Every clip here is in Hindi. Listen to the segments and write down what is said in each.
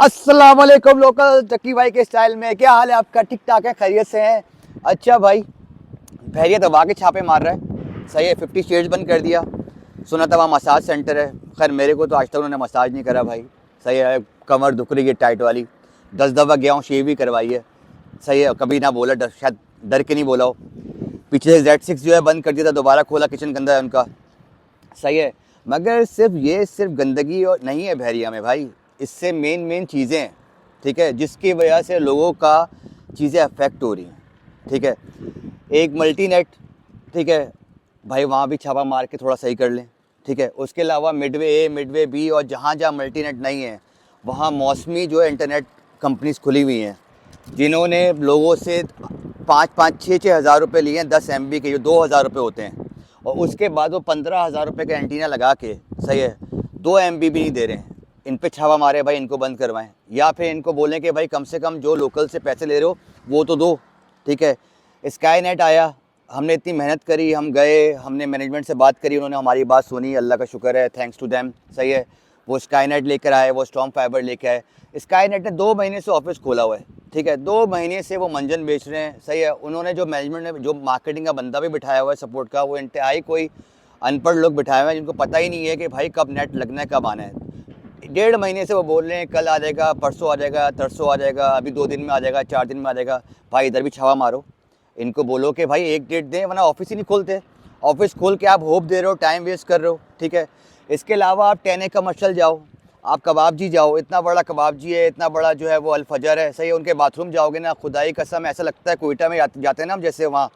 अस्सलाम वालेकुम लोकल चक्की भाई के स्टाइल में। क्या हाल है आपका? ठीक ठाक है, खैरियत से हैं? अच्छा भाई, भैरिया दबा के छापे मार रहा है। सही है, 50 शेड्स बंद कर दिया। सुना था वहाँ मसाज सेंटर है। खैर मेरे को तो आज तक उन्होंने मसाज नहीं करा भाई। सही है, कमर दुख रही है टाइट वाली। 10 दफ़ा गया हूँ, शेव भी करवाई है। सही है, कभी ना बोला, शायद डर के नहीं बोला हो। पीछे से Z6 जो है बंद कर दिया था, दोबारा खोला, किचन गंदा है उनका। सही है, मगर सिर्फ गंदगी और नहीं है बहरिया में भाई। इससे मेन चीज़ें हैं, ठीक है, जिसकी वजह से लोगों का चीज़ें अफेक्ट हो रही हैं। ठीक है, एक मल्टी नेट, ठीक है भाई, वहाँ भी छापा मार के थोड़ा सही कर लें। ठीक है, उसके अलावा मिडवे ए, मिडवे बी और जहाँ जहाँ मल्टी नेट नहीं है वहाँ मौसमी जो है इंटरनेट कंपनीज खुली हुई हैं, जिन्होंने लोगों से 5-5, 6-6 हज़ार रुपये लिए हैं 10 MB के, जो 2,000 रुपये होते हैं। और उसके बाद वो 15,000 रुपये का एंटीना लगा के, सही है, 2 MB भी नहीं दे रहे हैं। इन पे छापा मारे भाई, इनको बंद करवाएं, या फिर इनको बोलें कि भाई कम से कम जो लोकल से पैसे ले रहे हो वो तो दो। ठीक है, स्काई नेट आया, हमने इतनी मेहनत करी, हम गए, हमने मैनेजमेंट से बात करी, उन्होंने हमारी बात सुनी, अल्लाह का शुक्र है, थैंक्स टू देम। सही है, वो स्काई नेट लेकर आए, वो स्टॉर्म फाइबर लेकर आए। स्काई नेट ने 2 महीने से ऑफिस खोला हुआ है। ठीक है, 2 महीने से वो मंजन बेच रहे हैं। सही है, उन्होंने जो मैनेजमेंट ने जो मार्केटिंग का बंदा भी बिठाया हुआ है सपोर्ट का, वो इंतहाई कोई अनपढ़ लोग बिठाए हुए हैं जिनको पता ही नहीं है कि भाई कब नेट लगना है, कब आना है। 1.5 महीने से वो बोल रहे हैं कल आ जाएगा, परसों आ जाएगा, तरसों आ जाएगा, अभी 2 दिन में आ जाएगा, 4 दिन में आ जाएगा। भाई इधर भी छावा मारो, इनको बोलो कि भाई एक डेट दें, वरना ऑफिस ही नहीं खोलते। ऑफिस खोल के आप होप दे रहे हो, टाइम वेस्ट कर रहे हो। ठीक है, इसके अलावा आप 10A कमर्शियल जाओ, आप कबाबजी जाओ, इतना बड़ा कबाबजी है, इतना बड़ा जो है वो अल-फजर है। सही है, उनके बाथरूम जाओगे ना, खुदाई कसम ऐसा लगता है कोयटा में जाते हैं ना हम, जैसे वहाँ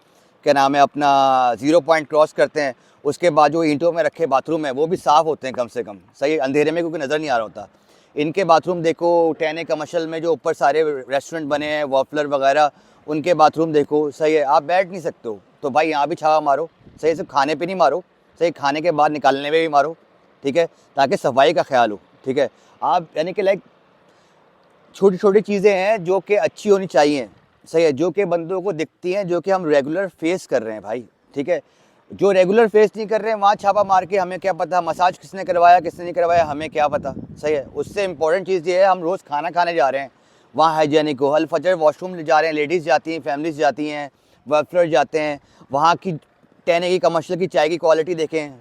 क्या नाम है अपना 0 पॉइंट क्रॉस करते हैं, उसके बाद जो ईंटों में रखे बाथरूम है वो भी साफ़ होते हैं कम से कम। सही है, अंधेरे में क्योंकि नज़र नहीं आ रहा होता। इनके बाथरूम देखो, 10A कमर्शियल में जो ऊपर सारे रेस्टोरेंट बने हैं, वॉफलर वगैरह, उनके बाथरूम देखो। सही है, आप बैठ नहीं सकते हो, तो भाई यहाँ भी छावा मारो। सही, सिर्फ खाने पे नहीं मारो, सही, खाने के बाद निकालने में भी मारो। ठीक है, ताकि सफाई का ख्याल हो। ठीक है, आप यानी कि लाइक छोटी छोटी चीज़ें हैं जो कि अच्छी होनी चाहिए। सही है, जो कि बंदों को दिखती हैं, जो कि हम रेगुलर फेस कर रहे हैं भाई। ठीक है, जो रेगुलर फेस नहीं कर रहे हैं वहाँ छापा मार के हमें क्या पता मसाज किसने करवाया किसने नहीं करवाया, हमें क्या पता। सही है, उससे इंपॉर्टेंट चीज़ ये है, हम रोज़ खाना खाने जा रहे हैं, वहाँ हाइजेनिक हो। अल-फजर वॉशरूम जा रहे हैं, लेडीज़ जाती हैं, फैमिलीज़ जाती हैं, वर्कर्स जाते हैं, वहाँ की 10A की कमर्शियल की चाय की क्वालिटी देखें,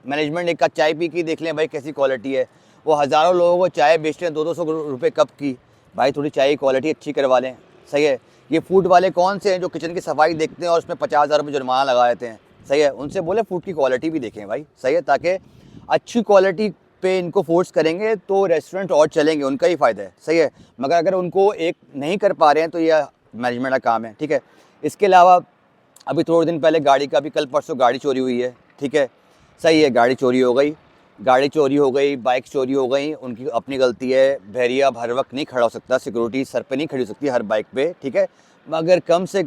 मैनेजमेंट एक कप चाय पी के देख लें भाई कैसी क्वालिटी है। वो हज़ारों लोगों को चाय बेचते हैं 200-200 रुपये कप की। भाई थोड़ी चाय की क्वालिटी अच्छी करवा लें। सही है, ये फूड वाले कौन से हैं जो किचन की सफाई देखते हैं और उसमें 50,000 रुपये जुर्माना लगा देते हैं। सही है, उनसे बोले फूड की क्वालिटी भी देखें भाई। सही है, ताकि अच्छी क्वालिटी पे इनको फोर्स करेंगे तो रेस्टोरेंट और चलेंगे, उनका ही फ़ायदा है। सही है, मगर अगर उनको एक नहीं कर पा रहे हैं तो ये मैनेजमेंट का काम है। ठीक है, इसके अलावा अभी थोड़े दिन पहले गाड़ी का भी, कल परसों गाड़ी चोरी हुई है। ठीक है, सही है, गाड़ी चोरी हो गई, गाड़ी चोरी हो गई, बाइक चोरी हो गई, उनकी अपनी गलती है। बहरिया हर वक्त नहीं खड़ा हो सकता, सिक्योरिटी सर पे नहीं खड़ी हो सकती हर बाइक पे। ठीक है, मगर कम से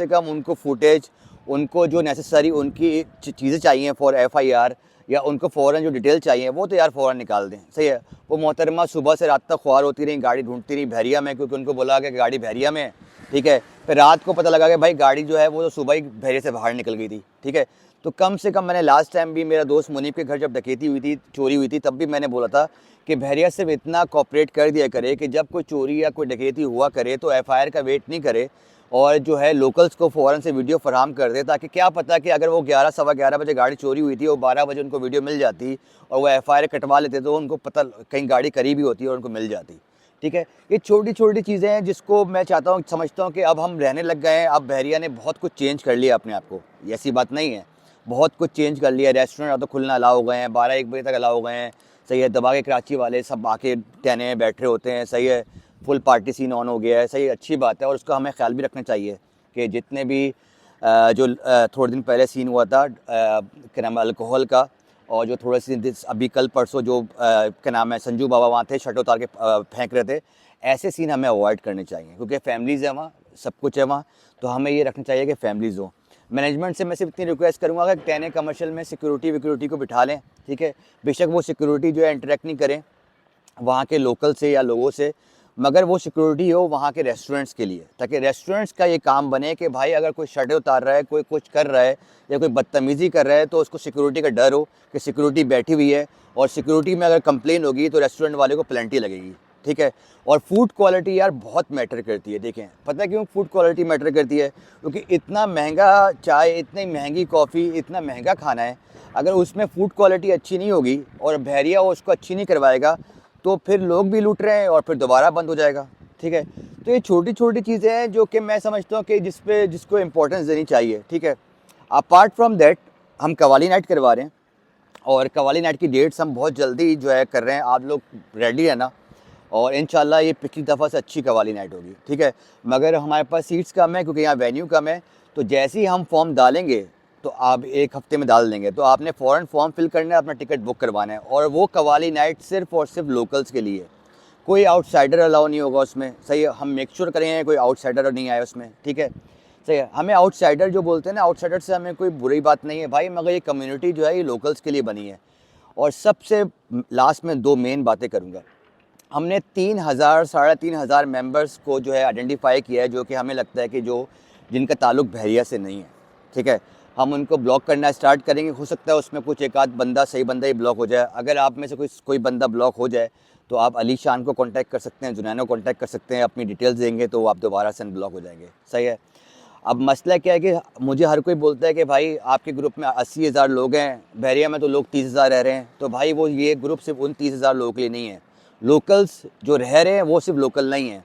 कम उनको फुटेज, उनको जो नेसेसरी उनकी चीज़ें चाहिए फॉर FIR, या उनको फ़ौरन जो डिटेल चाहिए वो तो यार फ़ौरन निकाल दें। सही है, वो मोहतरमा सुबह से रात तक ख्वार होती रही, गाड़ी ढूंढती रही बहरिया में, क्योंकि उनको बोला कि गाड़ी बहरिया में है। ठीक है, फिर रात को पता लगा कि भाई गाड़ी जो है वो तो सुबह ही बहरिया से बाहर निकल गई थी। ठीक है, तो कम से कम मैंने लास्ट टाइम भी मेरा दोस्त मुनीब के घर जब डकैती हुई थी, चोरी हुई थी, तब भी मैंने बोला था कि बहरिया सिर्फ इतना कॉपरेट कर दिया करे कि जब कोई चोरी या कोई डकैती हुआ करे तो FIR का वेट नहीं करे, और जो है लोकल्स को फ़ौरन से वीडियो फराहम कर दे, ताकि क्या पता कि अगर वो 11 सवा 11 बजे गाड़ी चोरी हुई थी और 12 बजे उनको वीडियो मिल जाती और वो FIR कटवा लेते तो उनको पता कहीं गाड़ी करीब ही होती और उनको मिल जाती। ठीक है, ये छोटी छोटी चीज़ें हैं जिसको मैं चाहता हूँ, समझता हूँ कि अब हम रहने लग गए हैं। अब बहरिया ने बहुत कुछ चेंज कर लिया अपने आप को, ऐसी बात नहीं है, बहुत कुछ चेंज कर लिया। रेस्टोरेंट अब तो खुलना अलाउ हो गए हैं, 12-1 बजे तक अलाउ हो गए हैं। सही है, दबा के कराची वाले सब आके 10A में बैठ रहे होते हैं। सही है, फुल पार्टी सीन ऑन हो गया है। सही, अच्छी बात है, और उसका हमें ख्याल भी रखना चाहिए कि जितने भी थोड़े दिन पहले सीन हुआ था क्या नाम है अल्कोहल का, और जो थोड़े से अभी कल परसों जो क्या नाम है संजू बाबा वहाँ थे, शट उतार के फेंक रहे थे, ऐसे सीन हमें अवॉइड करने चाहिए, क्योंकि फैमिलीज़ है वहाँ, सब कुछ है वहाँ, तो हमें ये रखना चाहिए कि फैमिलीज़ हो। मैनेजमेंट से मैं सिर्फ इतनी रिक्वेस्ट करूँगा कि 10A कमर्शियल में सिक्योरिटी को बिठा लें। ठीक है, बेशक वो सिक्योरिटी जो है इंटरेक्ट नहीं करें वहाँ के लोकल से या लोगों से, मगर वो सिक्योरिटी हो वहाँ के रेस्टोरेंट्स के लिए, ताकि रेस्टोरेंट्स का ये काम बने कि भाई अगर कोई शटर उतार रहा है, कोई कुछ कर रहा है या कोई बदतमीज़ी कर रहा है, तो उसको सिक्योरिटी का डर हो कि सिक्योरिटी बैठी हुई है, और सिक्योरिटी में अगर कंप्लेन होगी तो रेस्टोरेंट वाले को पेनल्टी लगेगी। ठीक है। और फूड क्वालिटी यार बहुत मैटर करती है। देखें पता है क्यों फूड क्वालिटी मैटर करती है? क्योंकि इतना महंगा चाय, इतनी महंगी कॉफ़ी, इतना महंगा खाना है, अगर उसमें फूड क्वालिटी अच्छी नहीं होगी और बहरिया उसको अच्छी नहीं करवाएगा तो फिर लोग भी लूट रहे हैं और फिर दोबारा बंद हो जाएगा, ठीक है। तो ये छोटी छोटी चीज़ें हैं जो कि मैं समझता हूँ कि जिसको इम्पोर्टेंस देनी चाहिए, ठीक है। अपार्ट फ्रॉम दैट हम कवाली नाइट करवा रहे हैं और कवाली नाइट की डेट्स हम बहुत जल्दी जो है कर रहे हैं, आप लोग रेडी है ना। और इंशाल्लाह ये पिछली दफ़ा से अच्छी कवाली नाइट होगी, ठीक है। मगर हमारे पास सीट्स कम है क्योंकि यहाँ वेन्यू कम है, तो जैसे ही हम फॉर्म डालेंगे तो आप एक हफ्ते में डाल देंगे, तो आपने फ़ौरन फॉर्म फिल करना है, अपना टिकट बुक करवाना है। और वो कवाली नाइट सिर्फ़ और सिर्फ लोकल्स के लिए, कोई आउटसाइडर अलाउ नहीं होगा उसमें, सही है। हम मेक श्योर करेंगे कोई आउटसाइडर नहीं आए उसमें, ठीक है, सही है। हमें आउटसाइडर जो बोलते हैं ना, आउटसाइडर से हमें कोई बुरी बात नहीं है भाई, मगर ये कम्युनिटी जो है ये लोकल्स के लिए बनी है। और सबसे लास्ट में 2 मेन बातें करूँगा। हमने 3000 साढ़े 3000 मेंबर्स को जो है आइडेंटिफाई किया है, जो कि हमें लगता है कि जिनका ताल्लुक बहरिया से नहीं है, ठीक है। हम उनको ब्लॉक करना स्टार्ट करेंगे। हो सकता है उसमें कुछ एक आध बंदा, सही बंदा ही ब्लॉक हो जाए। अगर आप में से कोई बंदा ब्लॉक हो जाए तो आप अली शान को कांटेक्ट कर सकते हैं, जुनैन को कांटेक्ट कर सकते हैं, अपनी डिटेल्स देंगे तो आप दोबारा से अनब्लॉक हो जाएंगे, सही है। अब मसला क्या है कि मुझे हर कोई बोलता है कि भाई आपके ग्रुप में 80,000 लोग हैं, बहरिया में तो लोग 30,000 रह रहे हैं। तो भाई वो ये ग्रुप सिर्फ उन 30,000 लोगों के लिए नहीं है। लोकल्स जो रह रहे हैं वो सिर्फ लोकल नहीं है,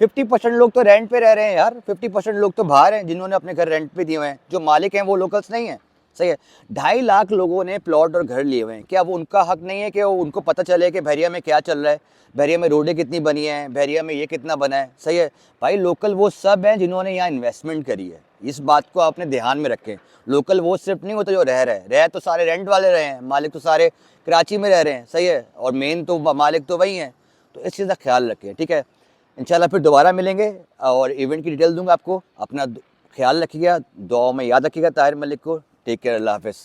50% लोग तो रेंट पे रह रहे हैं यार, 50% लोग तो बाहर हैं जिन्होंने अपने घर रेंट पे दिए हुए हैं, जो मालिक हैं वो लोकल्स नहीं हैं, सही है। 2.5 लाख लोगों ने प्लॉट और घर लिए हुए हैं। क्या वो उनका हक नहीं है कि उनको पता चले कि बहरिया में क्या चल रहा है, बहरिया में रोडें कितनी बनी हैं, बहरिया में ये कितना बना है, सही है। भाई लोकल वो सब हैं जिन्होंने यहाँ इन्वेस्टमेंट करी है, इस बात को आपने ध्यान में रखें। लोकल वो सिर्फ नहीं होता जो रह तो सारे रेंट वाले रहे हैं, मालिक तो सारे कराची में रह रहे हैं, सही है। और मेन तो मालिक तो वही हैं। तो इस चीज़ का ख्याल रखें, ठीक है। इंशाल्लाह फिर दोबारा मिलेंगे और इवेंट की डिटेल दूंगा आपको। अपना ख्याल रखिएगा, दुआ में याद रखिएगा ताहिर मलिक को। टेक केयर, अल्लाह हाफ़िज़।